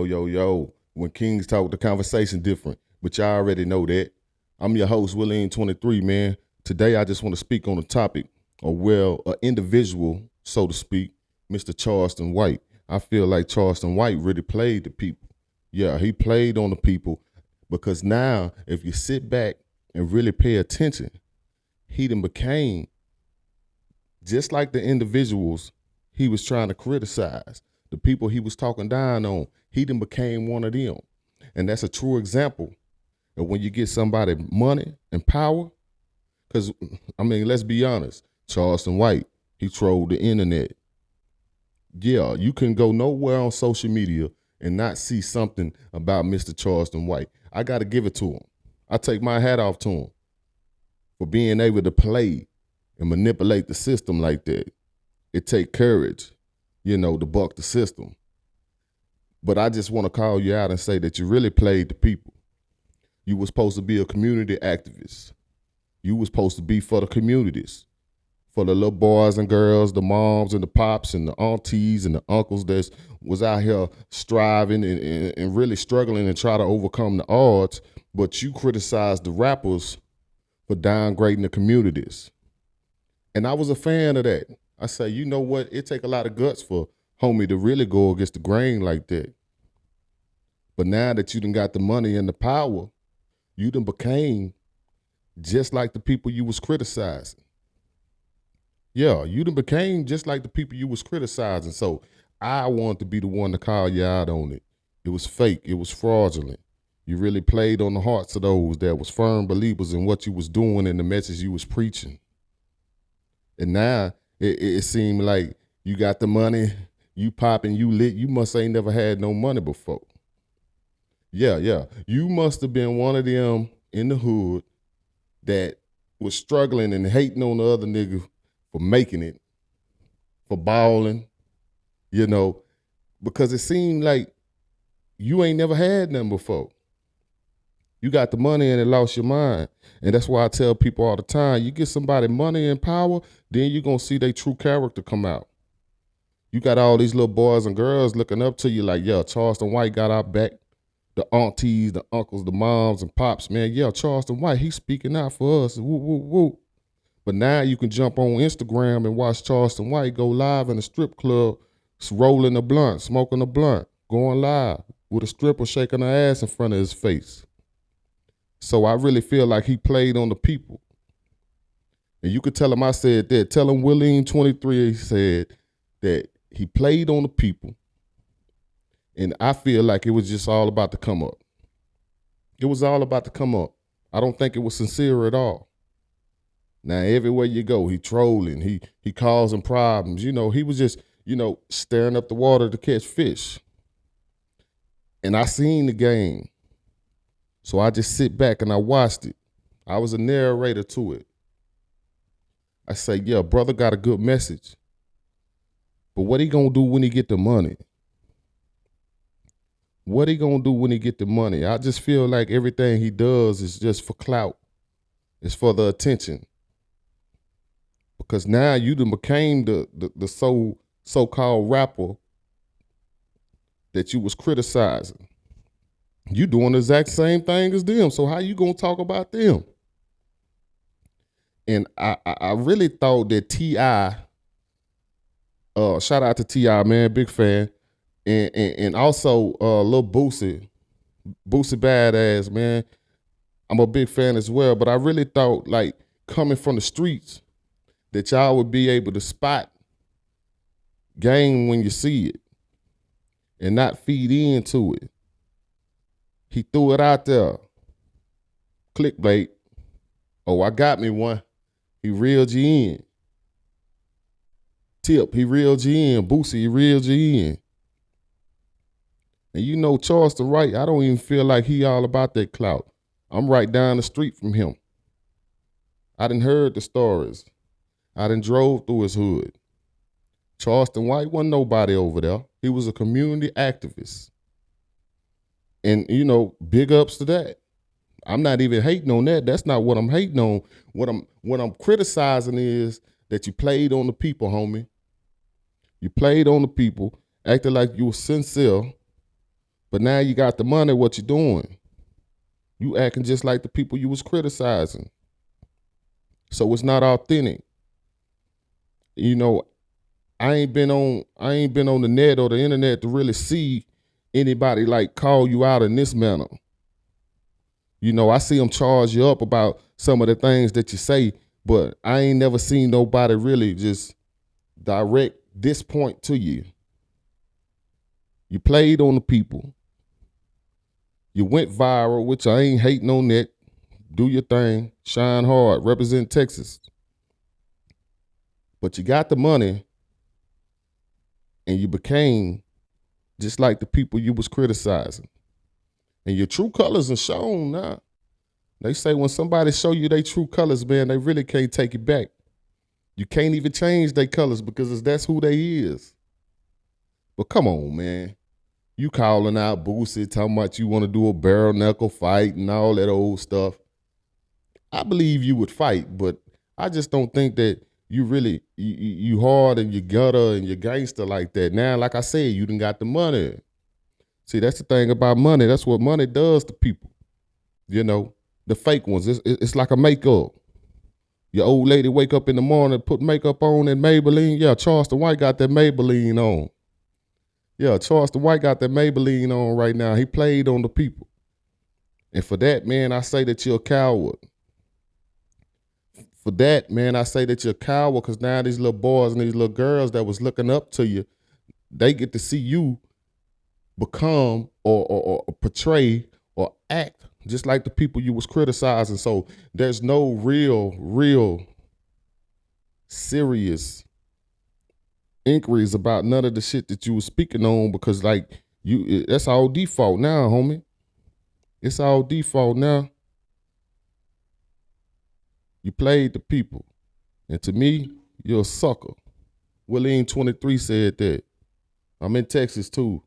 Yo. When kings talk, the conversation different, but y'all already know that. I'm your host, Willie23, man. Today, I just want to speak on a topic, an individual, so to speak, Mr. Charleston White. I feel like Charleston White really played the people. Yeah, he played on the people because now, if you sit back and really pay attention, he done became just like the individuals he was trying to criticize, the people he was talking down on, he done became one of them. And that's a true example of when you get somebody money and power. Because, let's be honest, Charleston White, he trolled the internet. Yeah, you can go nowhere on social media and not see something about Mr. Charleston White. I got to give it to him. I take my hat off to him for being able to play and manipulate the system like that. It take courage, to buck the system. But I just want to call you out and say that you really played the people. You were supposed to be a community activist. You were supposed to be for the communities, for the little boys and girls, the moms and the pops and the aunties and the uncles that was out here striving and really struggling and try to overcome the odds. But you criticized the rappers for downgrading the communities. And I was a fan of that. I say, you know what? It take a lot of guts for homie to really go against the grain like that. But now that you done got the money and the power, you done became just like the people you was criticizing. Yeah, you done became just like the people you was criticizing. So I wanted to be the one to call you out on it. It was fake. It was fraudulent. You really played on the hearts of those that was firm believers in what you was doing and the message you was preaching. And now it seemed like you got the money, you popping, you lit. You must ain't never had no money before. Yeah. You must have been one of them in the hood that was struggling and hating on the other nigga for making it, for balling, because it seemed like you ain't never had nothing before. You got the money and it lost your mind. And that's why I tell people all the time, you get somebody money and power, then you're going to see their true character come out. You got all these little boys and girls looking up to you like, yeah, Charleston White got our back. The aunties, the uncles, the moms and pops, man, yeah, Charleston White, he's speaking out for us. Woo, woo, woo. But now you can jump on Instagram and watch Charleston White go live in a strip club, rolling a blunt, smoking a blunt, going live with a stripper shaking her ass in front of his face. So I really feel like he played on the people. And you could tell him I said that. Tell him Willie23 said that he played on the people. And I feel like it was just all about to come up. It was all about to come up. I don't think it was sincere at all. Now, everywhere you go, he trolling, he causing problems. He was just, stirring up the water to catch fish. And I seen the game. So I just sit back and I watched it. I was a narrator to it. I say, yeah, brother got a good message. But what he gonna do when he get the money? What he gonna do when he get the money? I just feel like everything he does is just for clout. It's for the attention. Because now you done became the so-called rapper that you was criticizing. You doing the exact same thing as them. So how you gonna talk about them? And I really thought that T.I., shout out to T.I., man, big fan. And also Lil Boosie Badass, man. I'm a big fan as well. But I really thought, like, coming from the streets, that y'all would be able to spot game when you see it and not feed into it. He threw it out there. Clickbait. Oh, I got me one. He reeled you in. Tip, he reeled you in. Boosie, he reeled you in. And Charleston White, I don't even feel like he all about that clout. I'm right down the street from him. I done heard the stories. I done drove through his hood. Charleston White wasn't nobody over there. He was a community activist. And, big ups to that. I'm not even hating on that. That's not what I'm hating on. What I'm criticizing is that you played on the people, homie. You played on the people, acted like you were sincere, But now you got the money, what you doing? You acting just like the people you was criticizing. So it's not authentic. You know, I ain't been on the net or the internet to really see anybody like call you out in this manner. You know, I see them charge you up about some of the things that you say, but I ain't never seen nobody really just direct this point to you. You played on the people. You went viral, which I ain't hating on that. Do your thing, shine hard, represent Texas. But you got the money and you became just like the people you was criticizing. And your true colors are shown now. They say when somebody show you their true colors, man, they really can't take it back. You can't even change their colors because that's who they is. But come on, man. You calling out Boosie, talking about you want to do a bare knuckle fight and all that old stuff. I believe you would fight, but I just don't think that you really, you hard and you gutter and you gangster like that. Now, like I said, you done got the money. See, that's the thing about money. That's what money does to people. You know, the fake ones, it's like a makeup. Your old lady wake up in the morning, put makeup on and Maybelline. Yeah, Charleston White got that Maybelline on. Yeah, Charleston White got that Maybelline on right now. He played on the people. And for that, man, I say that you're a coward. For that, man, I say that you're a coward because now these little boys and these little girls that was looking up to you, they get to see you become or portray or act just like the people you was criticizing. So there's no real serious inquiries about none of the shit that you was speaking on because like that's all default now, homie. It's all default now. You played the people. And to me, you're a sucker. Willie 23 said that. I'm in Texas too.